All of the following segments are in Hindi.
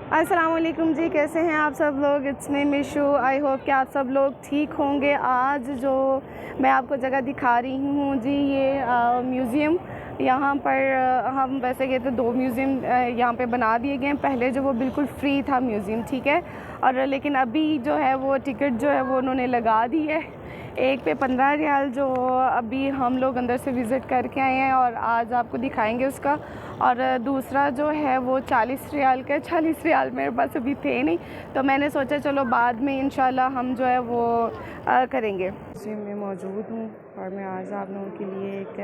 अस्सलाम वालेकुम जी, कैसे हैं आप सब लोग। It's me Mishu. I hope कि आप सब लोग ठीक होंगे। आज जो मैं आपको जगह दिखा रही हूँ जी, ये म्यूज़ियम यहाँ पर हम वैसे कहते हैं 2 म्यूज़ियम यहाँ पे बना दिए गए हैं। पहले जो वो बिल्कुल फ्री था म्यूज़ियम, ठीक है, और लेकिन अभी जो है वो टिकट जो है वो उन्होंने लगा दी है। एक पे 15 रियाल, जो अभी हम लोग अंदर से विज़िट करके आए हैं और आज आपको दिखाएंगे उसका। और दूसरा जो है वो 40 रियाल का। 40 रियाल मेरे पास अभी थे नहीं, तो मैंने सोचा चलो बाद में इंशाल्लाह हम जो है वो करेंगे। जी, मैं मौजूद हूँ और मैं आज आप लोगों के लिए एक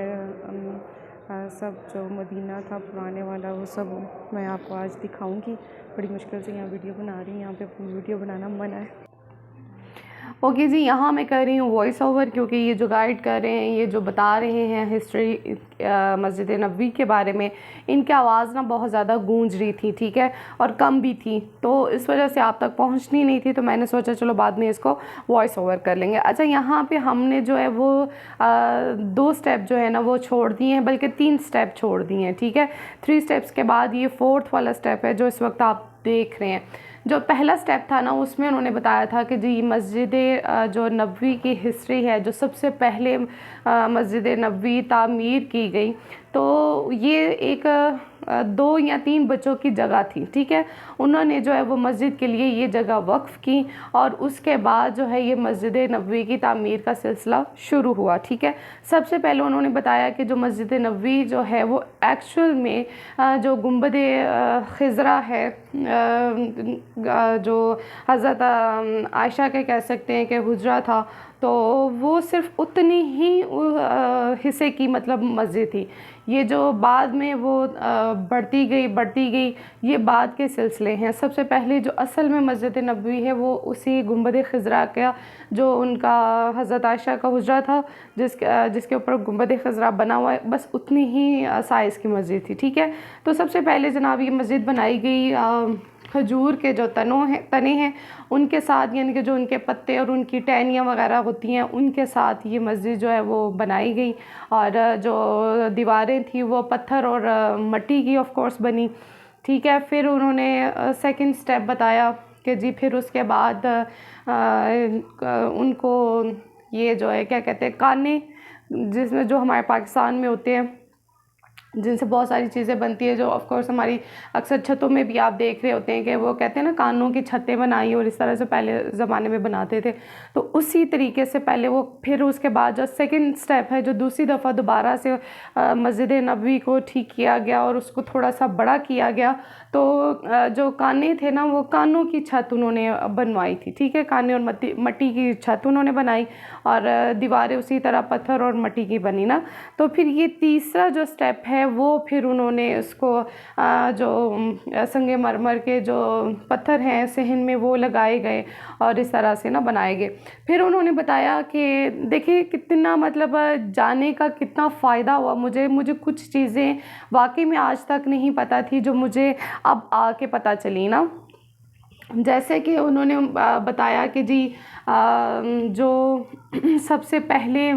सब जो मदीना था पुराने वाला, वो सब मैं आपको आज दिखाऊंगी। बड़ी मुश्किल से यहाँ वीडियो बना रही हूँ, यहाँ पे वीडियो बनाना मना है। ओके जी, यहाँ मैं कर रही हूँ वॉइस ओवर, क्योंकि ये जो गाइड कर रहे हैं, ये जो बता रहे हैं हिस्ट्री मस्जिद नबवी के बारे में, इनकी आवाज़ ना बहुत ज़्यादा गूंज रही थी, ठीक है, और कम भी थी, तो इस वजह से आप तक पहुँचनी नहीं थी। तो मैंने सोचा चलो बाद में इसको वॉइस ओवर कर लेंगे। अच्छा, यहाँ पे हमने जो है वो 2 स्टेप जो है ना वो छोड़ दिए हैं, बल्कि 3 स्टेप छोड़ दिए हैं, ठीक है। 3 स्टेप्स के बाद ये 4th वाला स्टेप है जो इस वक्त आप देख रहे हैं। जो पहला स्टेप था ना, उसमें उन्होंने बताया था कि जी मस्जिद जो नबवी की हिस्ट्री है, जो सबसे पहले मस्जिद नबवी तामीर की गई, तो ये एक 2 या 3 बच्चों की जगह थी, ठीक है। उन्होंने जो है वो मस्जिद के लिए ये जगह वक्फ़ की और उसके बाद जो है ये मस्जिद नबवी की तामीर का सिलसिला शुरू हुआ, ठीक है। सबसे पहले उन्होंने बताया कि जो मस्जिद नबवी जो है वो एक्चुअल में जो गुंबद खिज़रा है, जो हज़रत आयशा के कह सकते हैं कि हुजरा था, तो वो सिर्फ़ उतनी ही हिस्से की मतलब मस्जिद थी। ये जो बाद में वो बढ़ती गई, ये बाद के सिलसिले हैं। सबसे पहले जो असल में मस्जिद नबवी है वो उसी गुंबद खिज़रा का, जो उनका हज़रत आयशा का हुजरा था, जिसके ऊपर गुंबद खिज़रा बना हुआ है, बस उतनी ही साइज़ की मस्जिद थी, ठीक है। तो सबसे पहले जनाब ये मस्जिद बनाई गई खजूर के जो तने हैं उनके साथ, यानी कि जो उनके पत्ते और उनकी टहनियाँ वगैरह होती हैं, उनके साथ ये मस्जिद जो है वो बनाई गई। और जो दीवारें थी वो पत्थर और मिट्टी की ऑफ कोर्स बनी, ठीक है। फिर उन्होंने सेकंड स्टेप बताया कि जी फिर उसके बाद उनको ये जो है क्या कहते हैं, काने, जिसमें जो हमारे पाकिस्तान में होते हैं, जिनसे बहुत सारी चीज़ें बनती है, जो ऑफ कोर्स हमारी अक्सर छतों में भी आप देख रहे होते हैं कि वो कहते हैं ना कानों की छतें बनाई, और इस तरह से पहले ज़माने में बनाते थे। तो उसी तरीके से पहले वो, फिर उसके बाद जो सेकंड स्टेप है, जो दूसरी दफ़ा दोबारा से मस्जिद नबवी को ठीक किया गया और उसको थोड़ा सा बड़ा किया गया, तो जो काने थे ना, वो कानों की छत उन्होंने बनवाई थी, ठीक है। काने और मट्टी की छत उन्होंने बनाई और दीवारें उसी तरह पत्थर और मट्टी की बनी ना। तो फिर ये तीसरा जो स्टेप है वो फिर उन्होंने उसको जो संगमरमर के जो पत्थर हैं सहन में वो लगाए गए और इस तरह से ना बनाए गए। फिर उन्होंने बताया कि देखिए कितना मतलब जाने का कितना फ़ायदा हुआ मुझे कुछ चीज़ें वाकई में आज तक नहीं पता थी, जो मुझे अब आके पता चली ना। जैसे कि उन्होंने बताया कि जी जो सबसे पहले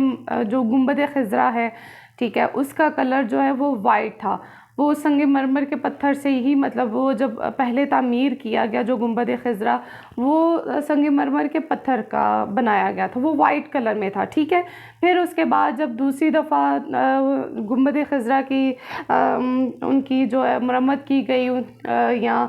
जो गुंबद खिज़रा है, ठीक है, उसका कलर जो है वो वाइट था। वो संगमरमर के पत्थर से ही, मतलब वो जब पहले तामीर किया गया जो गुंबद खिज़रा, वो संगमरमर के पत्थर का बनाया गया था, वो वाइट कलर में था, ठीक है। फिर उसके बाद जब दूसरी दफ़ा गुंबद खिज़रा की उनकी जो है मरम्मत की गई या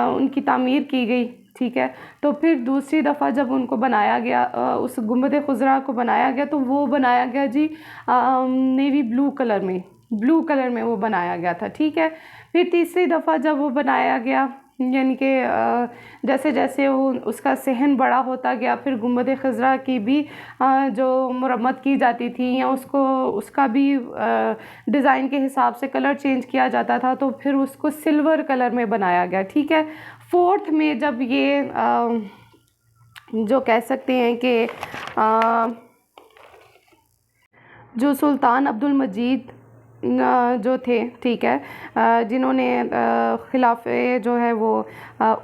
उनकी तामीर की गई, ठीक है, तो फिर दूसरी दफ़ा जब उनको बनाया गया, उस गुंबद खिज़रा को बनाया गया, तो वो बनाया गया जी नेवी ब्लू कलर में वो बनाया गया था, ठीक है। फिर तीसरी दफ़ा जब वो बनाया गया, यानी कि जैसे जैसे वो उसका सहन बड़ा होता गया, फिर गुंबद खिज़रा की भी जो मरम्मत की जाती थी या उसका भी डिज़ाइन के हिसाब से कलर चेंज किया जाता था, तो फिर उसको सिल्वर कलर में बनाया गया, ठीक है। 4th में जब ये जो कह सकते हैं कि जो सुल्तान अब्दुल मजीद जो थे, ठीक है, जिन्होंने खिलाफे जो है वो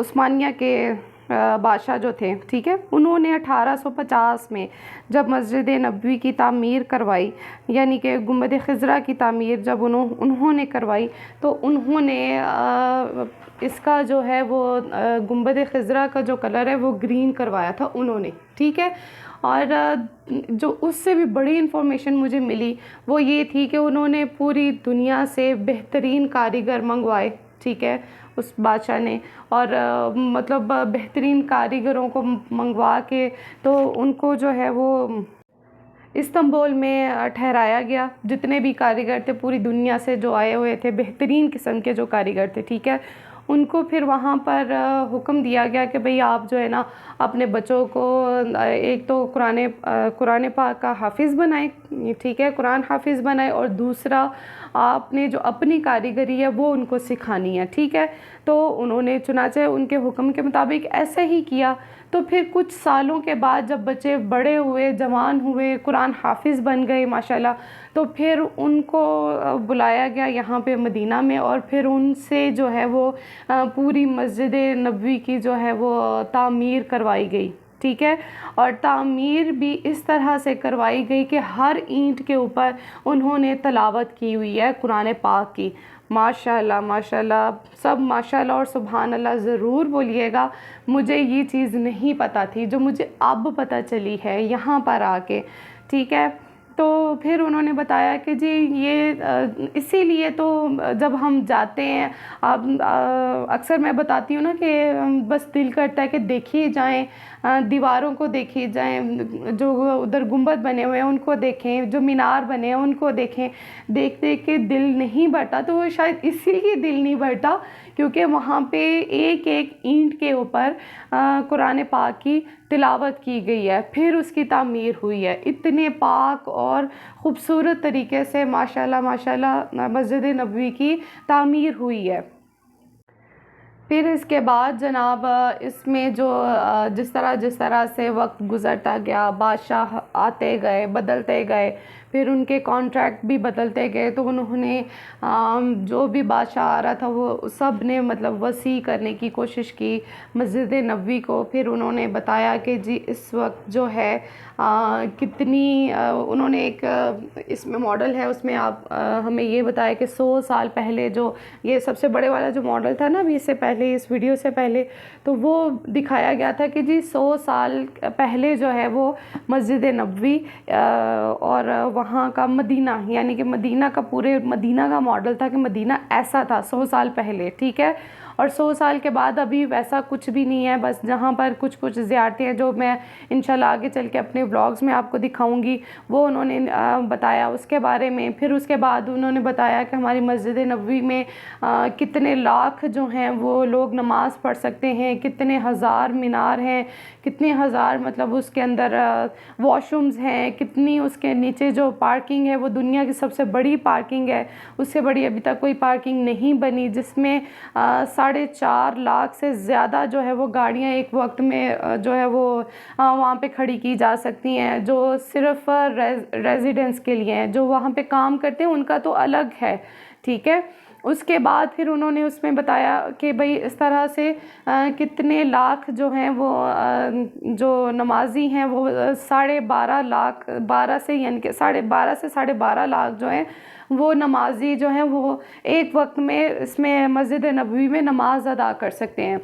उस्मानिया के बादशाह जो थे, ठीक है, उन्होंने 1850 में जब मस्जिद नबवी की तामीर करवाई, यानी कि गुंबद खिज़रा की तामीर जब उन्होंने करवाई, तो उन्होंने इसका जो है वो गुंबद खिज़रा का जो कलर है वो ग्रीन करवाया था उन्होंने, ठीक है। और जो उससे भी बड़ी इन्फॉर्मेशन मुझे मिली वो ये थी कि उन्होंने पूरी दुनिया से बेहतरीन कारीगर मंगवाए, ठीक है, उस बादशाह ने, और मतलब बेहतरीन कारीगरों को मंगवा के तो उनको जो है वो इस्तांबुल में ठहराया गया। जितने भी कारीगर थे पूरी दुनिया से जो आए हुए थे, बेहतरीन किस्म के जो कारीगर थे, ठीक है, उनको फिर वहाँ पर हुक्म दिया गया कि भाई आप जो है ना अपने बच्चों को एक तो कुरान पाक का हाफिज़ बनाएं, ठीक है, कुरान हाफिज़ बनाएं, और दूसरा आपने जो अपनी कारीगरी है वो उनको सिखानी है, ठीक है। तो उन्होंने चुनाचे उनके हुक्म के मुताबिक ऐसे ही किया। तो फिर कुछ सालों के बाद जब बच्चे बड़े हुए, जवान हुए, कुरान हाफिज़ बन गए माशाल्लाह, तो फिर उनको बुलाया गया यहाँ पे मदीना में, और फिर उनसे जो है वो पूरी मस्जिद नबवी की जो है वो तामीर करवाई गई, ठीक है। और तामीर भी इस तरह से करवाई गई कि हर ईंट के ऊपर उन्होंने तलावत की हुई है कुरान पाक की। माशाल्लाह माशाल्लाह, सब माशाल्लाह और सुभान अल्लाह ज़रूर बोलिएगा। मुझे ये चीज़ नहीं पता थी जो मुझे अब पता चली है यहाँ पर आके, ठीक है। तो फिर उन्होंने बताया कि जी ये इसीलिए तो जब हम जाते हैं, अब अक्सर मैं बताती हूँ ना कि बस दिल करता है कि देखी जाएं, दीवारों को देखी जाएं, जो उधर गुंबद बने हुए हैं उनको देखें, जो मीनार बने हैं उनको देखें, देख देख के दिल नहीं भरता। तो वो शायद इसीलिए दिल नहीं भरता क्योंकि वहाँ पे एक एक ईंट के ऊपर कुरान पाक की तिलावत की गई है, फिर उसकी तामीर हुई है। इतने पाक और ख़ूबसूरत तरीके से माशाल्लाह माशाल्लाह मस्जिद नबवी की तामीर हुई है। फिर इसके बाद जनाब इसमें जो जिस तरह से वक्त गुज़रता गया, बादशाह आते गए, बदलते गए, फिर उनके कॉन्ट्रैक्ट भी बदलते गए, तो उन्होंने जो भी बादशाह आ रहा था वो सब ने मतलब वसी करने की कोशिश की मस्जिद नबवी को। फिर उन्होंने बताया कि जी इस वक्त जो है कितनी उन्होंने एक इसमें मॉडल है, उसमें आप हमें ये बताया कि 100 साल पहले जो ये सबसे बड़े वाला जो मॉडल था ना अभी इससे पहले, इस वीडियो से पहले, तो वो दिखाया गया था कि जी 100 साल पहले जो है वो मस्जिद नबवी और वहाँ का मदीना, यानी कि मदीना का पूरे मदीना का मॉडल था कि मदीना ऐसा था 100 साल पहले, ठीक है। और 100 साल के बाद अभी वैसा कुछ भी नहीं है, बस जहाँ पर कुछ कुछ ज़ियारतें हैं जो मैं इंशाल्लाह आगे चल के अपने व्लॉग्स में आपको दिखाऊंगी, वो उन्होंने बताया उसके बारे में। फिर उसके बाद उन्होंने बताया कि हमारी मस्जिद नबवी में कितने लाख जो हैं वो लोग नमाज़ पढ़ सकते हैं, कितने हज़ार मीनार हैं, कितने हज़ार मतलब उसके अंदर वॉशरूम्स हैं, कितनी उसके नीचे जो पार्किंग है वो दुनिया की सबसे बड़ी पार्किंग है, उससे बड़ी अभी तक कोई पार्किंग नहीं बनी, जिसमें 4.5 लाख से ज़्यादा जो है वो गाड़ियाँ एक वक्त में जो है वो वहाँ पे खड़ी की जा सकती हैं, जो सिर्फ रेजिडेंट्स के लिए हैं। जो वहाँ पे काम करते हैं उनका तो अलग है, ठीक है। उसके बाद फिर उन्होंने उसमें बताया कि भाई इस तरह से कितने लाख जो हैं वो जो नमाजी हैं वो 12.5 लाख 12 से यानी कि 12.5 से 12.5 लाख जो हैं वो नमाजी जो हैं वो एक वक्त में इसमें मस्जिद नबवी में नमाज अदा कर सकते हैं।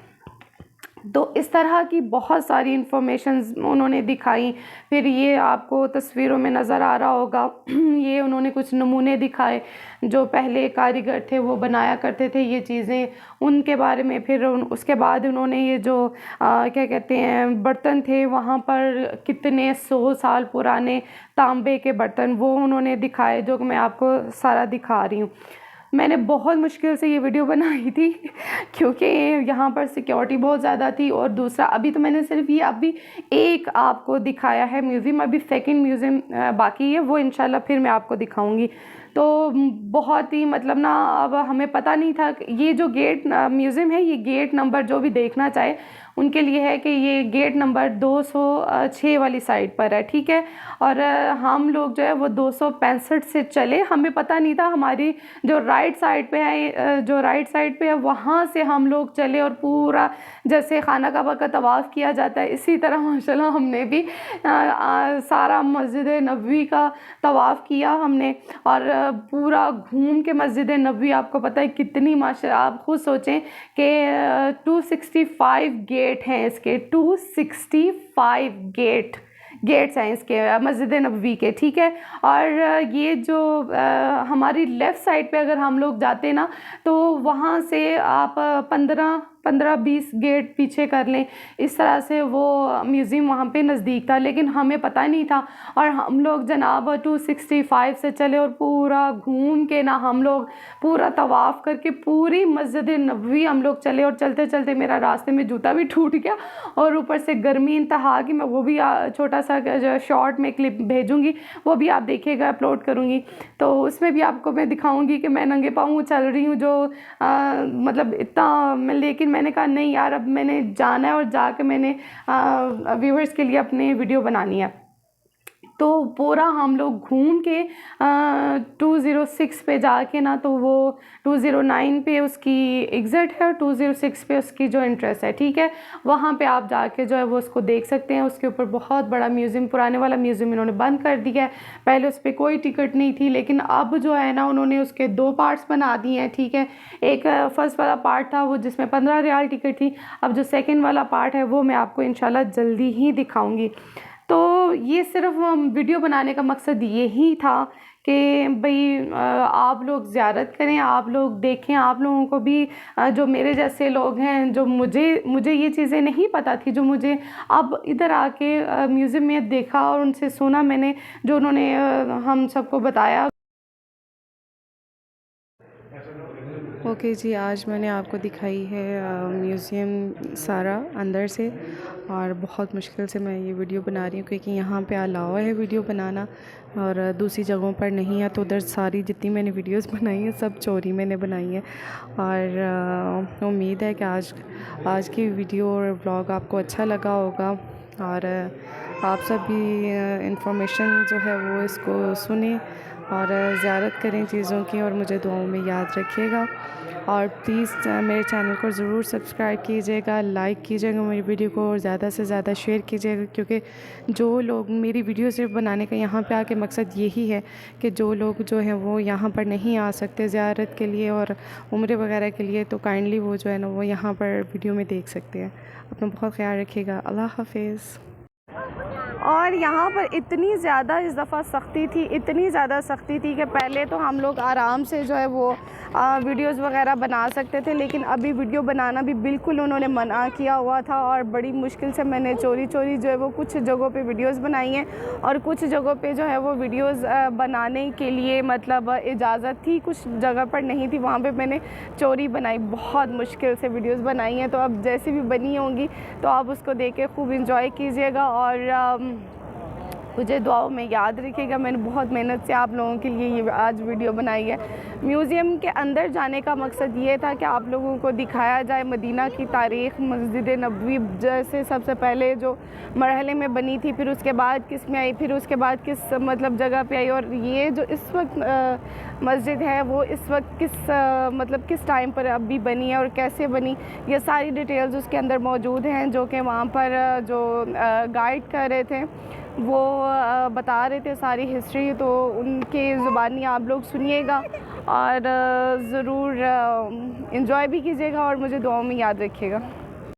तो इस तरह की बहुत सारी इन्फॉर्मेशंस उन्होंने दिखाई। फिर ये आपको तस्वीरों में नज़र आ रहा होगा ये उन्होंने कुछ नमूने दिखाए जो पहले कारीगर थे वो बनाया करते थे ये चीज़ें, उनके बारे में। फिर उसके बाद उन्होंने ये जो क्या कहते हैं बर्तन थे वहाँ पर कितने 100 साल पुराने तांबे के बर्तन वो उन्होंने दिखाए, जो मैं आपको सारा दिखा रही हूँ। मैंने बहुत मुश्किल से ये वीडियो बनाई थी क्योंकि यहाँ पर सिक्योरिटी बहुत ज़्यादा थी, और दूसरा अभी तो मैंने सिर्फ ये अभी एक आपको दिखाया है म्यूज़ियम, अभी सेकंड म्यूज़ियम बाकी है, वो इंशाल्लाह फिर मैं आपको दिखाऊंगी। तो बहुत ही मतलब ना अब हमें पता नहीं था ये जो गेट म्यूज़ियम है, ये गेट नंबर जो भी देखना चाहे उनके लिए है कि ये गेट नंबर 206 वाली साइड पर है, ठीक है। और हम लोग जो है वो 265 से चले, हमें पता नहीं था, हमारी जो राइट साइड पे है वहाँ से हम लोग चले और पूरा जैसे खाना काबा का तवाफ़ किया जाता है इसी तरह माशाल्लाह हमने भी सारा मस्जिद नबवी का तवाफ़ किया हमने। और पूरा घूम के मस्जिद नबवी, आपको पता है कितनी माशाल्लाह, आप खुद सोचें कि 265 गेट हैं इसके, 265 गेट्स हैं इसके मस्जिद नबवी के, ठीक है। और ये जो हमारी लेफ़्ट साइड पे अगर हम लोग जाते ना तो वहाँ से आप 15-20 गेट पीछे कर लें, इस तरह से वो म्यूज़ियम वहाँ पे नज़दीक था, लेकिन हमें पता नहीं था। और हम लोग जनाब 265 से चले और पूरा घूम के ना हम लोग पूरा तवाफ़ करके पूरी मस्जिद नबवी हम लोग चले। और चलते चलते मेरा रास्ते में जूता भी टूट गया और ऊपर से गर्मी इंतहा की। मैं वो भी छोटा सा जो शॉर्ट में क्लिप भेजूँगी, वो भी आप देखिएगा, अपलोड करूँगी, तो उसमें भी आपको मैं दिखाऊँगी कि मैं नंगे पाँव चल रही हूँ, जो मतलब इतना। लेकिन मैंने कहा नहीं यार, अब मैंने जाना है और जाके मैंने व्यूअर्स के लिए अपने वीडियो बनानी है। तो पूरा हम लोग घूम के 206 पे जाके ना, तो वो 209 पे उसकी एग्ज़िट है और 206 पे उसकी जो एंट्रेंस है, ठीक है। वहाँ पे आप जाके जो है वो उसको देख सकते हैं। उसके ऊपर बहुत बड़ा म्यूज़ियम, पुराने वाला म्यूज़ियम इन्होंने बंद कर दिया है। पहले उस पर कोई टिकट नहीं थी, लेकिन अब जो है ना उन्होंने उसके 2 पार्ट्स बना दिए हैं, ठीक है। एक फ़र्स्ट वाला पार्ट था वो जिसमें 15 रियाल टिकट थी, अब जो सेकेंड वाला पार्ट है वो मैं आपको इंशाल्लाह जल्दी ही दिखाऊँगी। तो ये सिर्फ वीडियो बनाने का मकसद यही था कि भाई आप लोग ज़ियारत करें, आप लोग देखें, आप लोगों को भी जो मेरे जैसे लोग हैं, जो मुझे ये चीज़ें नहीं पता थी, जो मुझे अब इधर आके म्यूज़ियम में देखा और उनसे सुना मैंने, जो उन्होंने हम सबको बताया। ओके जी, आज मैंने आपको दिखाई है म्यूज़ियम सारा अंदर से, और बहुत मुश्किल से मैं ये वीडियो बना रही हूँ क्योंकि यहाँ पे अलावा है वीडियो बनाना और दूसरी जगहों पर नहीं है। तो उधर सारी जितनी मैंने वीडियोस बनाई हैं सब चोरी मैंने बनाई हैं। और उम्मीद है कि आज की वीडियो और व्लॉग आपको अच्छा लगा होगा और आप सब भी इंफॉर्मेशन जो है वो इसको सुने और ज़ियारत करें चीज़ों की, और मुझे दुआओं में याद रखिएगा। और प्लीज़ मेरे चैनल को ज़रूर सब्सक्राइब कीजिएगा, लाइक कीजिएगा मेरी वीडियो को, और ज़्यादा से ज़्यादा शेयर कीजिएगा, क्योंकि जो लोग मेरी वीडियो सिर्फ बनाने का यहाँ पे आके मकसद यही है कि जो लोग जो हैं वो यहाँ पर नहीं आ सकते ज़ियारत के लिए और उम्रे वगैरह के लिए, तो काइंडली वो जो है ना वो यहाँ पर वीडियो में देख सकते हैं। अपना बहुत ख्याल रखिएगा। अल्लाह हाफिज़। और यहाँ पर इतनी ज़्यादा इस दफ़ा सख्ती थी, इतनी ज़्यादा सख्ती थी कि पहले तो हम लोग आराम से जो है वो वीडियोस वगैरह बना सकते थे, लेकिन अभी वीडियो बनाना भी बिल्कुल उन्होंने मना किया हुआ था। और बड़ी मुश्किल से मैंने चोरी चोरी जो है वो कुछ जगहों पे वीडियोस बनाई हैं, और कुछ जगहों पे जो है वो वीडियोस बनाने के लिए मतलब इजाज़त थी, कुछ जगह पर नहीं थी, वहाँ पर मैंने चोरी बनाई, बहुत मुश्किल से वीडियोज़ बनाई हैं। तो अब जैसे भी बनी होंगी तो आप उसको देख के खूब इंजॉय कीजिएगा और मुझे दुआओं में याद रखिएगा। मैंने बहुत मेहनत से आप लोगों के लिए ये आज वीडियो बनाई है। म्यूज़ियम के अंदर जाने का मकसद ये था कि आप लोगों को दिखाया जाए मदीना की तारीख़, मस्जिद नबवी जैसे सबसे पहले जो मरहले में बनी थी, फिर उसके बाद किस में आई, फिर उसके बाद किस मतलब जगह पे आई, और ये जो इस वक्त मस्जिद है वो इस वक्त किस टाइम पर अभी बनी है और कैसे बनी, ये सारी डिटेल्स उसके अंदर मौजूद हैं, जो कि वहाँ पर जो गाइड कर रहे थे वो बता रहे थे सारी हिस्ट्री। तो उनके ज़ुबानी आप लोग सुनिएगा और ज़रूर इंजॉय भी कीजिएगा और मुझे दुआओं में याद रखिएगा।